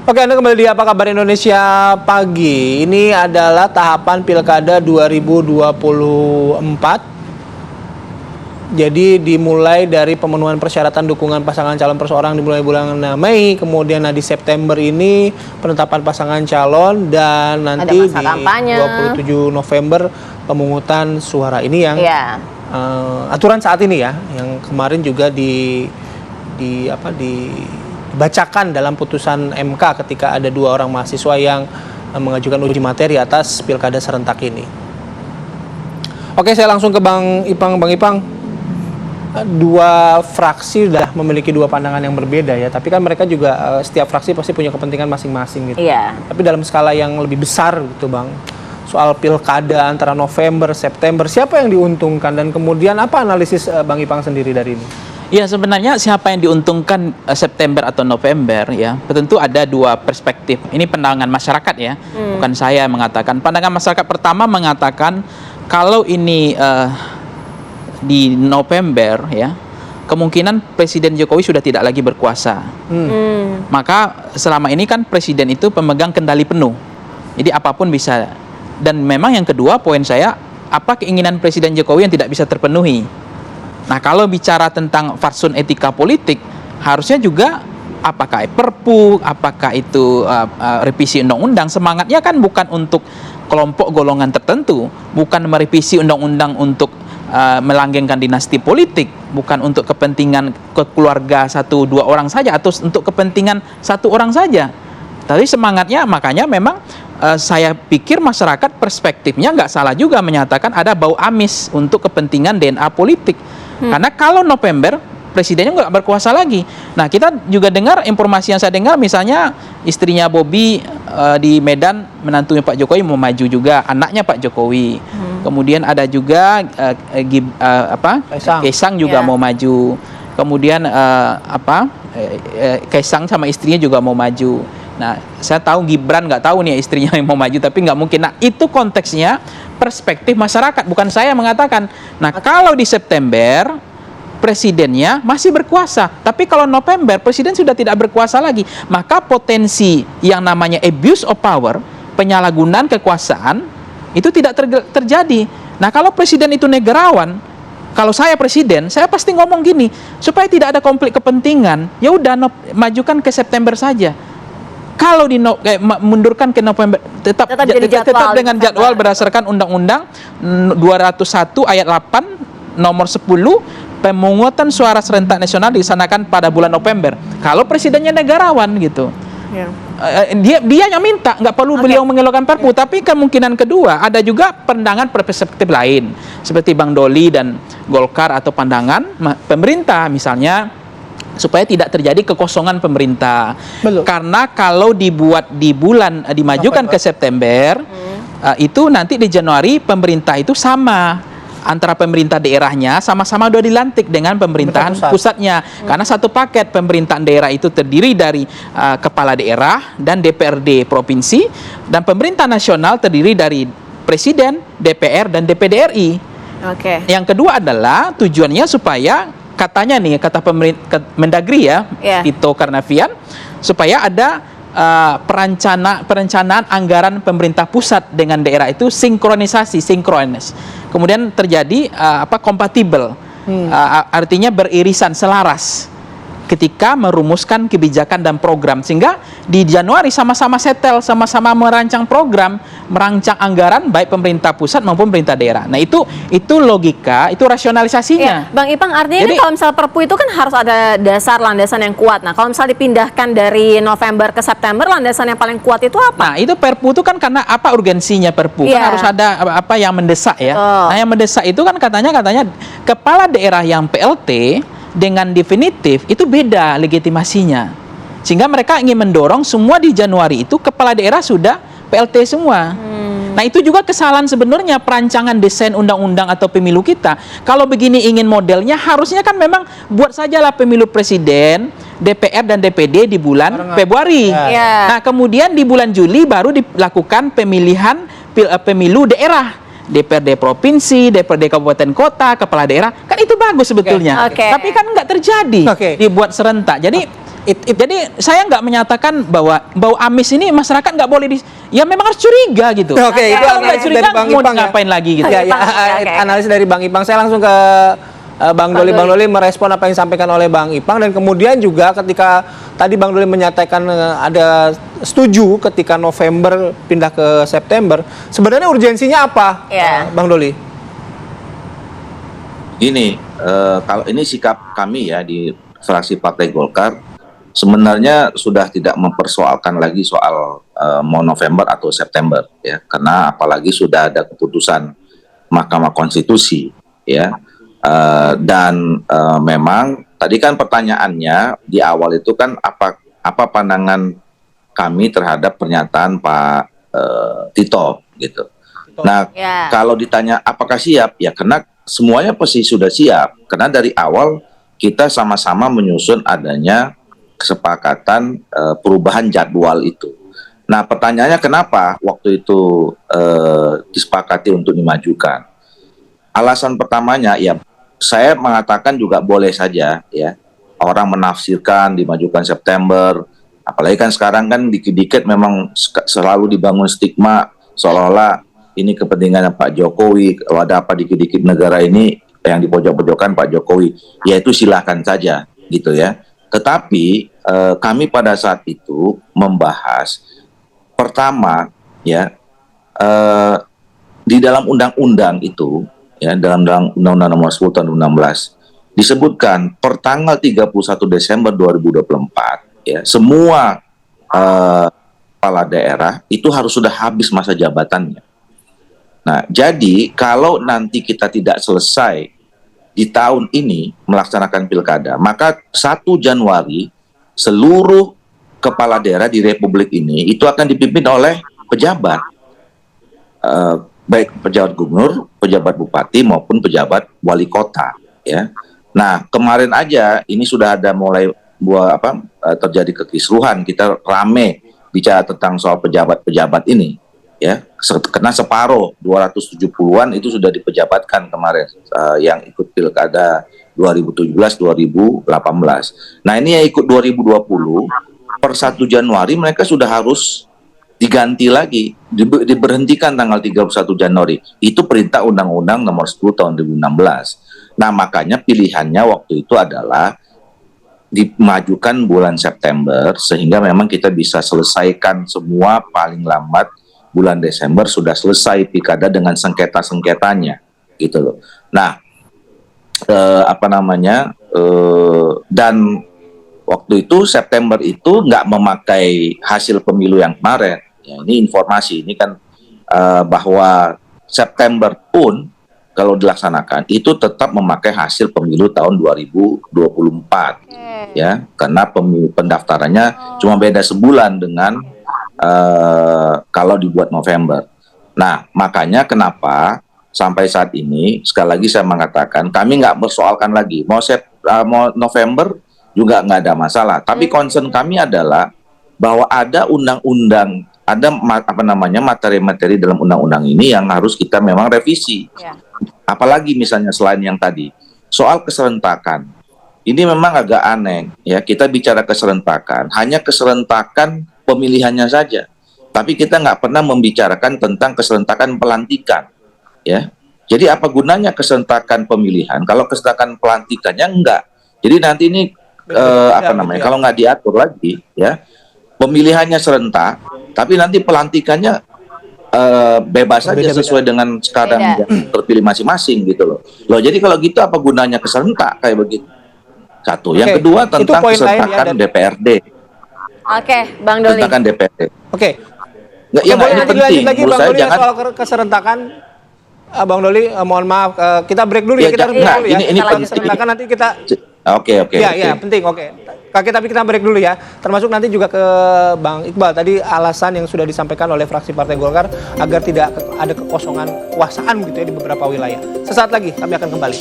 Oke, Anda kembali di Apa Kabar Indonesia Pagi. Ini adalah tahapan Pilkada 2024. Jadi dimulai dari pemenuhan persyaratan dukungan pasangan calon perseorang dimulai bulan Mei, kemudian di September ini penetapan pasangan calon, dan nanti di kampanye. 27 November pemungutan suara. Ini yang aturan saat ini ya, yang kemarin juga dibacakan dalam putusan MK ketika ada 2 orang mahasiswa yang mengajukan uji materi atas pilkada serentak ini. Oke, saya langsung ke Bang Ipang. Bang Ipang, 2 fraksi sudah memiliki 2 pandangan yang berbeda ya, tapi kan mereka juga setiap fraksi pasti punya kepentingan masing-masing gitu. Tapi dalam skala yang lebih besar gitu Bang, soal pilkada antara November, September, siapa yang diuntungkan, dan kemudian apa analisis Bang Ipang sendiri dari ini? Ya, sebenarnya siapa yang diuntungkan September atau November ya, tentu ada 2 perspektif. Ini pandangan masyarakat ya, bukan saya yang mengatakan. Pandangan masyarakat pertama mengatakan kalau ini di November ya, kemungkinan Presiden Jokowi sudah tidak lagi berkuasa. Maka selama ini kan Presiden itu pemegang kendali penuh. Jadi apapun bisa. Dan memang yang kedua poin saya, apa keinginan Presiden Jokowi yang tidak bisa terpenuhi? Nah, kalau bicara tentang fatsun etika politik, harusnya juga apakah Perpu, apakah itu revisi undang-undang, semangatnya kan bukan untuk kelompok golongan tertentu, bukan merevisi undang-undang untuk melanggengkan dinasti politik, bukan untuk kepentingan keluarga 1-2 orang saja atau untuk kepentingan 1 orang saja. Tapi semangatnya, makanya memang saya pikir masyarakat perspektifnya nggak salah juga menyatakan ada bau amis untuk kepentingan DNA politik. Karena kalau November presidennya nggak berkuasa lagi. Nah, kita juga dengar informasi yang saya dengar, misalnya istrinya Bobi di Medan, menantunya Pak Jokowi mau maju juga, anaknya Pak Jokowi. Kemudian ada juga Kaisang juga mau maju. Kemudian Kaisang sama istrinya juga mau maju. Nah, saya tahu Gibran nggak tahu nih istrinya yang mau maju, tapi nggak mungkin. Nah, itu konteksnya perspektif masyarakat, bukan saya mengatakan. Nah, kalau di September presidennya masih berkuasa, tapi kalau November presiden sudah tidak berkuasa lagi, maka potensi yang namanya abuse of power, penyalahgunaan kekuasaan, itu tidak terjadi. Nah, kalau presiden itu negarawan, kalau saya presiden, saya pasti ngomong gini, supaya tidak ada konflik kepentingan, ya udah majukan ke September saja. Kalau mundurkan ke November, tetap dengan jadwal berdasarkan Undang-Undang 201 ayat 8 nomor 10, pemungutan suara serentak nasional dilaksanakan pada bulan November. Kalau presidennya negarawan gitu. Dia yang minta, nggak perlu beliau mengeluarkan Perpu. Tapi kemungkinan kedua ada juga pandangan perspektif lain, seperti Bang Doli dan Golkar, atau pandangan pemerintah misalnya, supaya tidak terjadi kekosongan pemerintah. Karena kalau dimajukan ke September, itu nanti di Januari pemerintah itu sama, antara pemerintah daerahnya sama-sama udah dilantik dengan pemerintahan pusatnya. Karena satu paket pemerintahan daerah itu terdiri dari kepala daerah dan DPRD provinsi, dan pemerintah nasional terdiri dari presiden, DPR, dan DPD RI. Yang kedua adalah tujuannya supaya, katanya nih, kata Mendagri ya, Tito Karnavian, supaya ada perencanaan anggaran pemerintah pusat dengan daerah itu sinkronis. Kemudian terjadi kompatibel, artinya beririsan, selaras ketika merumuskan kebijakan dan program, sehingga di Januari sama-sama setel, sama-sama merancang program, merancang anggaran baik pemerintah pusat maupun pemerintah daerah. Nah, itu logika, itu rasionalisasinya. Bang Ipang, artinya kalau misalnya Perpu itu kan harus ada landasan yang kuat. Nah, kalau misalnya dipindahkan dari November ke September, landasan yang paling kuat itu apa? Nah, itu Perpu itu kan karena apa urgensinya Perpu? Kan harus ada apa yang mendesak ya. Nah, yang mendesak itu kan katanya kepala daerah yang PLT dengan definitif itu beda legitimasinya, sehingga mereka ingin mendorong semua di Januari itu kepala daerah sudah PLT semua. Nah, itu juga kesalahan sebenarnya perancangan desain undang-undang atau pemilu kita. Kalau begini ingin modelnya, harusnya kan memang buat sajalah pemilu presiden, DPR dan DPD di bulan Februari. Nah, kemudian di bulan Juli baru dilakukan pemilihan pemilu daerah, DPRD provinsi, DPRD kabupaten kota, kepala daerah, kan itu bagus sebetulnya. Tapi kan nggak terjadi, dibuat serentak. Jadi Jadi saya nggak menyatakan bahwa bau amis ini masyarakat nggak boleh ya memang harus curiga gitu. Oke, itu Kalau nggak analisis curiga dari Bang mau Ipang ya. ngapain lagi gitu. Ya, ya, Oke. analisis dari Bang Ipang. Saya langsung ke Bang Doli. Bang Doli merespon apa yang disampaikan oleh Bang Ipang, dan kemudian juga ketika tadi Bang Doli menyatakan ada setuju ketika November pindah ke September. Sebenarnya urgensinya apa, Iya. Bang Doli? Ini kalau ini sikap kami ya di fraksi Partai Golkar, sebenarnya sudah tidak mempersoalkan lagi soal mau November atau September ya, karena apalagi sudah ada keputusan Mahkamah Konstitusi ya. Dan memang tadi kan pertanyaannya di awal itu kan apa pandangan kami terhadap pernyataan Pak Tito gitu. Nah, Ya. kalau ditanya apakah siap, ya karena semuanya pasti sudah siap. Karena dari awal kita sama-sama menyusun adanya kesepakatan perubahan jadwal itu. Nah, pertanyaannya kenapa waktu itu disepakati untuk dimajukan? Alasan pertamanya, ya saya mengatakan juga boleh saja ya orang menafsirkan dimajukan September, apalagi kan sekarang kan dikit-dikit memang selalu dibangun stigma seolah-olah ini kepentingan Pak Jokowi, kalau ada apa dikit-dikit negara ini yang dipojok-pojokkan Pak Jokowi, ya itu silahkan saja gitu ya. Tetapi kami pada saat itu membahas pertama ya di dalam undang-undang itu ya, dalam Undang-Undang Nomor 10 Tahun 2016 disebutkan per tanggal 31 Desember 2024 ya semua kepala daerah itu harus sudah habis masa jabatannya. Nah, jadi kalau nanti kita tidak selesai di tahun ini melaksanakan pilkada, maka 1 Januari seluruh kepala daerah di Republik ini itu akan dipimpin oleh pejabat. Baik pejabat gubernur, pejabat bupati maupun pejabat wali kota ya. Nah, kemarin aja ini sudah ada mulai terjadi kekisruhan, kita rame bicara tentang soal pejabat-pejabat ini ya. Karena separuh 270-an itu sudah dipejabatkan kemarin yang ikut pilkada 2017-2018. Nah, ini yang ikut 2020 per 1 Januari mereka sudah harus diganti lagi, diberhentikan tanggal 31 Januari. Itu perintah Undang-Undang Nomor 10 Tahun 2016. Nah, makanya pilihannya waktu itu adalah dimajukan bulan September sehingga memang kita bisa selesaikan semua paling lambat bulan Desember sudah selesai pilkada dengan sengketa-sengketanya gitu loh. Nah, dan waktu itu September itu nggak memakai hasil pemilu yang kemarin. Ya, ini informasi, ini kan bahwa September pun kalau dilaksanakan itu tetap memakai hasil pemilu tahun 2024 ya, karena pendaftarannya cuma beda sebulan dengan kalau dibuat November. Nah, makanya kenapa sampai saat ini sekali lagi saya mengatakan kami nggak bersoalkan lagi mau November juga nggak ada masalah. Tapi concern kami adalah bahwa ada undang-undang, ada materi-materi dalam undang-undang ini yang harus kita memang revisi. Ya. Apalagi misalnya selain yang tadi soal keserentakan, ini memang agak aneh ya, kita bicara keserentakan, hanya keserentakan pemilihannya saja, tapi kita nggak pernah membicarakan tentang keserentakan pelantikan ya. Jadi apa gunanya keserentakan pemilihan kalau keserentakan pelantikannya enggak? Jadi nanti ini kalau nggak diatur lagi ya, pemilihannya serentak, tapi nanti pelantikannya bebas saja sesuai dengan sekarang yang terpilih masing-masing gitu loh. Jadi kalau gitu apa gunanya keserentak kayak begitu? Satu. Yang kedua tentang keserentakan DPRD. Oke, Bang Doli. Keserentakan DPRD. Oke. Ya, boleh ini nanti penting. lanjut lagi Menurut Bang saya Doli jangan soal keserentakan. Bang Doli, mohon maaf, kita break dulu ya, Ya, kita harus break nah, dulu ya. ini Kalau penting. keserentakan nanti kita Oke. Iya, penting, oke. Tapi kita break dulu ya. Termasuk nanti juga ke Bang Iqbal. Tadi alasan yang sudah disampaikan oleh fraksi Partai Golkar agar tidak ada kekosongan kekuasaan gitu ya di beberapa wilayah. Sesaat lagi kami akan kembali.